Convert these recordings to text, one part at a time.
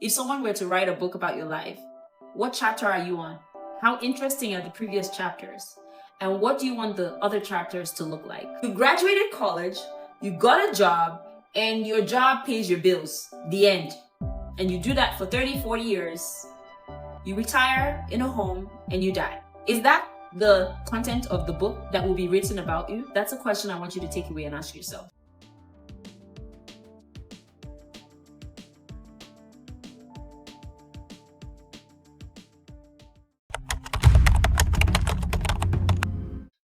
If someone were to write a book about your life, what chapter are you on? How interesting are the previous chapters? And what do you want the other chapters to look like? You graduated college, you got a job, and your job pays your bills. The end. And you do that for 30, 40 years. You retire in a home and you die. Is that the content of the book that will be written about you? That's a question I want you to take away and ask yourself.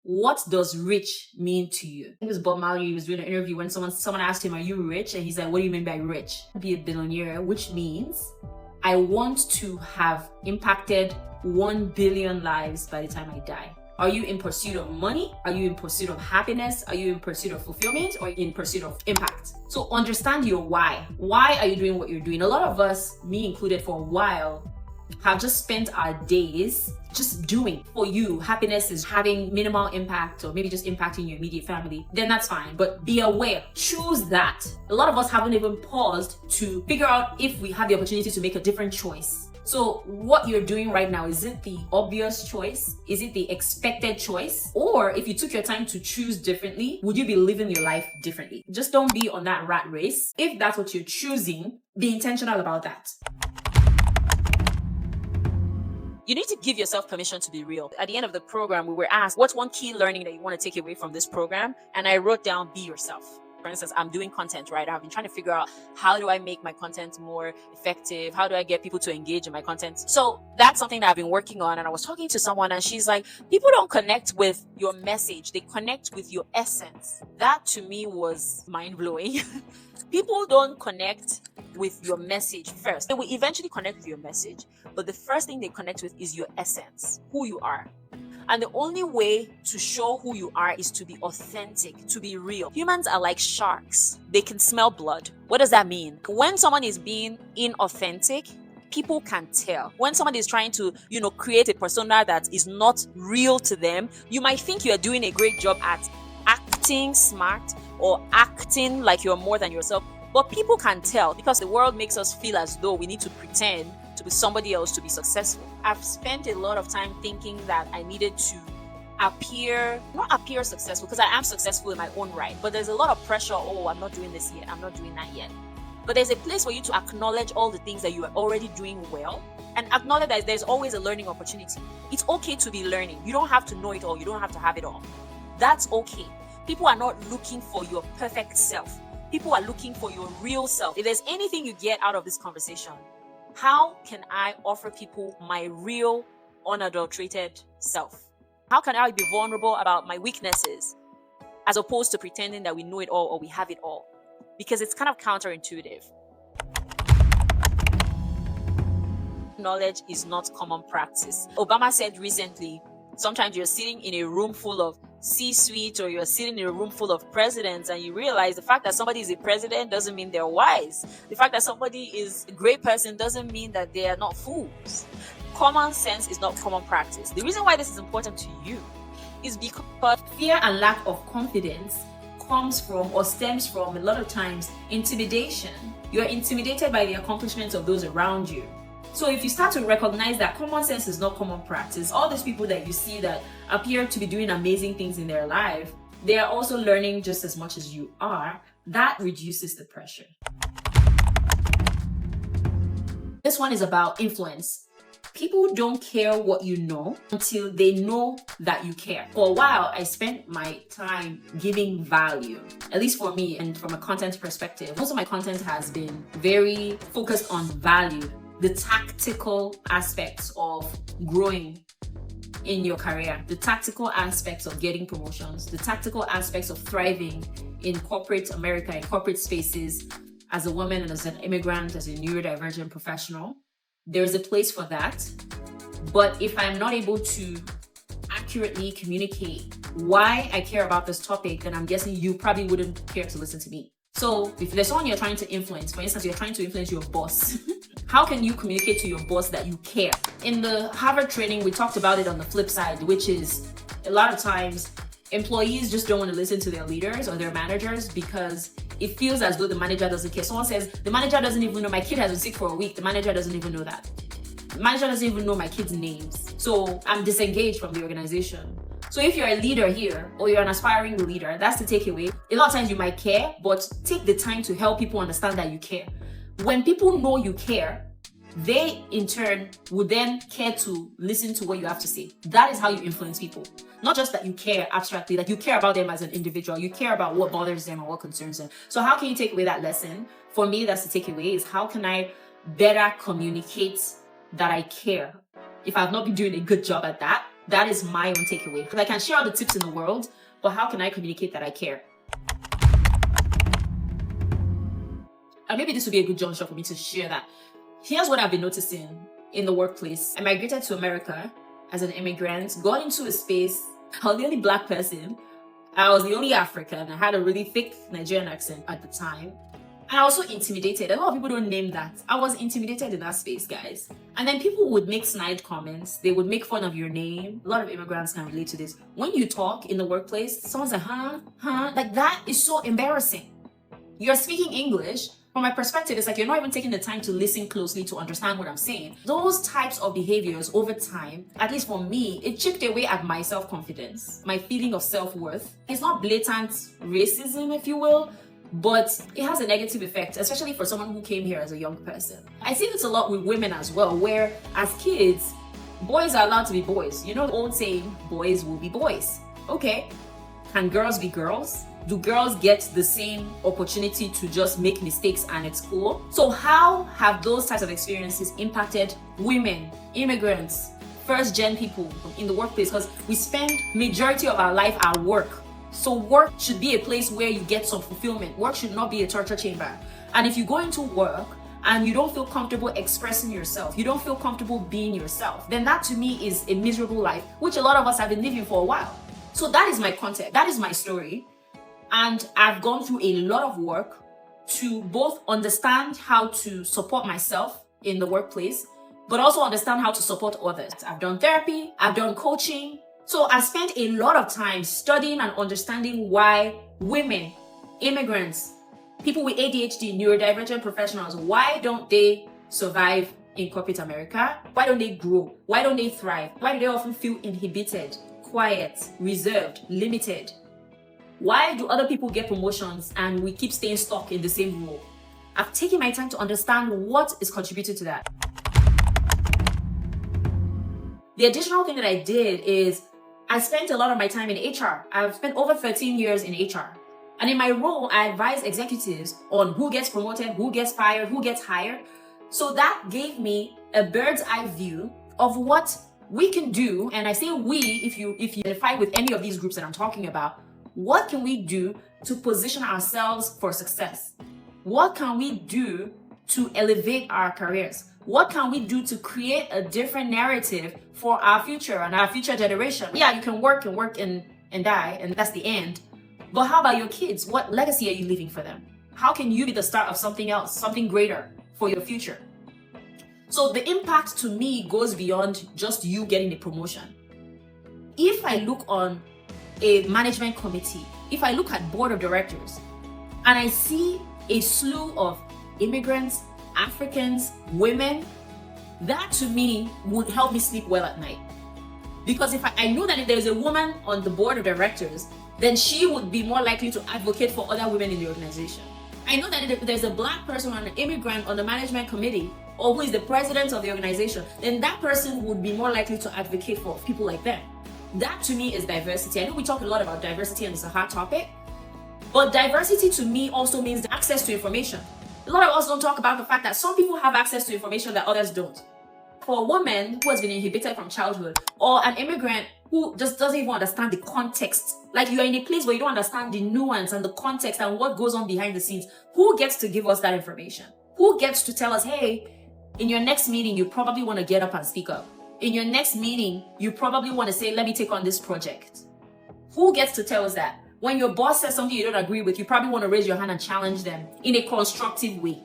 What does rich mean to you? I think it was Bob Marley. He was doing an interview when someone asked him, "Are you rich?" And he's like, "What do you mean by rich?" Be a billionaire, which means I want to have impacted 1 billion lives by the time I die. Are you in pursuit of money? Are you in pursuit of happiness? Are you in pursuit of fulfillment, or in pursuit of impact? So understand your why. Why are you doing what you're doing? A lot of us, me included, for a while, have just spent our days just doing. For you, happiness is having minimal impact, or maybe just impacting your immediate family. Then that's fine, but be aware. Choose that. A lot of us haven't even paused to figure out if we have the opportunity to make a different choice. So what you're doing right now, is it the obvious choice? Is it the expected choice? Or if you took your time to choose differently, would you be living your life differently? Just don't be on that rat race. If that's what you're choosing, be intentional about that. You need to give yourself permission to be real. At the end of the program, we were asked, what's one key learning that you want to take away from this program? And I wrote down, be yourself. For instance, I'm doing content, right? I've been trying to figure out, how do I make my content more effective? How do I get people to engage in my content? So that's something that I've been working on. And I was talking to someone and she's like, people don't connect with your message. They connect with your essence. That to me was mind blowing. People don't connect with your message first. They will eventually connect with your message, but the first thing they connect with is your essence, who you are. And the only way to show who you are is to be authentic, to be real. Humans are like sharks. They can smell blood. What does that mean? When someone is being inauthentic, people can tell. When someone is trying to, create a persona that is not real to them, you might think you're doing a great job at acting smart or acting like you're more than yourself. But people can tell, because the world makes us feel as though we need to pretend to be somebody else to be successful. I've spent a lot of time thinking that I needed to not appear successful, because I am successful in my own right. But there's a lot of pressure. Oh, I'm not doing this yet. I'm not doing that yet. But there's a place for you to acknowledge all the things that you are already doing well, and acknowledge that there's always a learning opportunity. It's okay to be learning. You don't have to know it all. You don't have to have it all. That's okay. People are not looking for your perfect self. People are looking for your real self. If there's anything you get out of this conversation, how can I offer people my real, unadulterated self? How can I be vulnerable about my weaknesses, as opposed to pretending that we know it all or we have it all? Because it's kind of counterintuitive. Knowledge is not common practice. Obama said recently, sometimes you're sitting in a room full of C-suite, or you're sitting in a room full of presidents, and you realize the fact that somebody is a president doesn't mean they're wise. The fact that somebody is a great person doesn't mean that they are not fools. Common sense is not common practice. The reason why this is important to you is because fear and lack of confidence comes from, or stems from, a lot of times, intimidation. You're intimidated by the accomplishments of those around you. So if you start to recognize that common sense is not common practice, all these people that you see that appear to be doing amazing things in their life, they are also learning just as much as you are. That reduces the pressure. This one is about influence. People don't care what you know until they know that you care. For a while, I spent my time giving value, at least for me, and from a content perspective. Most of my content has been very focused on value. The tactical aspects of growing in your career, the tactical aspects of getting promotions, the tactical aspects of thriving in corporate America, in corporate spaces, as a woman and as an immigrant, as a neurodivergent professional. There's a place for that. But if I'm not able to accurately communicate why I care about this topic, then I'm guessing you probably wouldn't care to listen to me. So if there's someone you're trying to influence, for instance, you're trying to influence your boss, how can you communicate to your boss that you care? In the Harvard training, we talked about it on the flip side, which is a lot of times employees just don't want to listen to their leaders or their managers because it feels as though the manager doesn't care. Someone says, the manager doesn't even know my kid has been sick for a week. The manager doesn't even know that. The manager doesn't even know my kids' names. So I'm disengaged from the organization. So if you're a leader here, or you're an aspiring leader, that's the takeaway. A lot of times you might care, but take the time to help people understand that you care. When people know you care, they in turn would then care to listen to what you have to say. That is how you influence people. Not just that you care abstractly, that you care about them as an individual, you care about what bothers them and what concerns them. So how can you take away that lesson? For me, that's the takeaway, is how can I better communicate that I care? If I've not been doing a good job at that, that is my own takeaway. Because I can share all the tips in the world, but how can I communicate that I care? And maybe this would be a good juncture for me to share that. Here's what I've been noticing in the workplace. I migrated to America as an immigrant, got into a space. I was the only Black person. I was the only African. I had a really thick Nigerian accent at the time. And I was so intimidated. A lot of people don't name that. I was intimidated in that space, guys. And then people would make snide comments. They would make fun of your name. A lot of immigrants can relate to this. When you talk in the workplace, someone's like, huh? Like, that is so embarrassing. You're speaking English. From my perspective, it's like you're not even taking the time to listen closely to understand what I'm saying. Those types of behaviors over time, at least for me, it chipped away at my self-confidence, my feeling of self-worth. It's not blatant racism, if you will, but it has a negative effect, especially for someone who came here as a young person. I see this a lot with women as well, where as kids, boys are allowed to be boys. You know the old saying, boys will be boys. Okay, can girls be girls? Do girls get the same opportunity to just make mistakes and it's cool? So how have those types of experiences impacted women, immigrants, first-gen people in the workplace? Because we spend majority of our life at work. So work should be a place where you get some fulfillment. Work should not be a torture chamber. And if you go into work and you don't feel comfortable expressing yourself, you don't feel comfortable being yourself, then that to me is a miserable life, which a lot of us have been living for a while. So that is my content. That is my story. And I've gone through a lot of work to both understand how to support myself in the workplace, but also understand how to support others. I've done therapy, I've done coaching. So I spent a lot of time studying and understanding why women, immigrants, people with ADHD, neurodivergent professionals, why don't they survive in corporate America? Why don't they grow? Why don't they thrive? Why do they often feel inhibited, quiet, reserved, limited? Why do other people get promotions and we keep staying stuck in the same role? I've taken my time to understand what is contributing to that. The additional thing that I did is I spent a lot of my time in HR. I've spent over 13 years in HR. And in my role, I advise executives on who gets promoted, who gets fired, who gets hired. So that gave me a bird's eye view of what we can do. And I say we, if you identify with any of these groups that I'm talking about, what can we do to position ourselves for success? What can we do to elevate our careers? What can we do to create a different narrative for our future and our future generation? Yeah, you can work and die, and that's the end. But how about your kids? What legacy are you leaving for them? How can you be the start of something else, something greater for your future? So the impact to me goes beyond just you getting a promotion. If I look on a management committee, if I look at board of directors and I see a slew of immigrants, Africans, women, that to me would help me sleep well at night. Because if I know that if there's a woman on the board of directors, then she would be more likely to advocate for other women in the organization. I know that if there's a Black person or an immigrant on the management committee, or who is the president of the organization, then that person would be more likely to advocate for people like them. That to me is diversity. I know we talk a lot about diversity and it's a hot topic, but diversity to me also means access to information. A lot of us don't talk about the fact that some people have access to information that others don't. For a woman who has been inhibited from childhood, or an immigrant who just doesn't even understand the context, like you are in a place where you don't understand the nuance and the context and what goes on behind the scenes, who gets to give us that information? Who gets to tell us, hey, in your next meeting, you probably want to get up and speak up. In your next meeting, you probably want to say, let me take on this project. Who gets to tell us that? When your boss says something you don't agree with, you probably want to raise your hand and challenge them in a constructive way.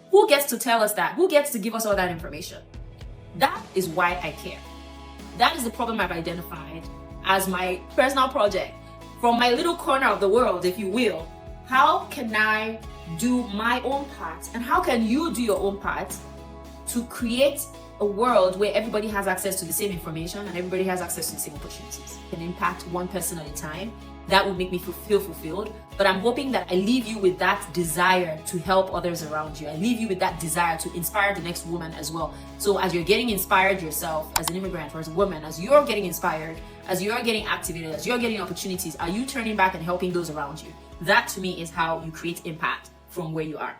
Who gets to tell us that? Who gets to give us all that information? That is why I care. That is the problem I've identified as my personal project. From my little corner of the world, if you will, How can I do my own part? And how can you do your own part to create a world where everybody has access to the same information and everybody has access to the same opportunities? Can impact one person at a time. That would make me feel fulfilled. But I'm hoping that I leave you with that desire to help others around you. I leave you with that desire to inspire the next woman as well. So as you're getting inspired yourself as an immigrant or as a woman, as you're getting inspired, as you're getting activated, as you're getting opportunities, are you turning back and helping those around you? That to me is how you create impact from where you are.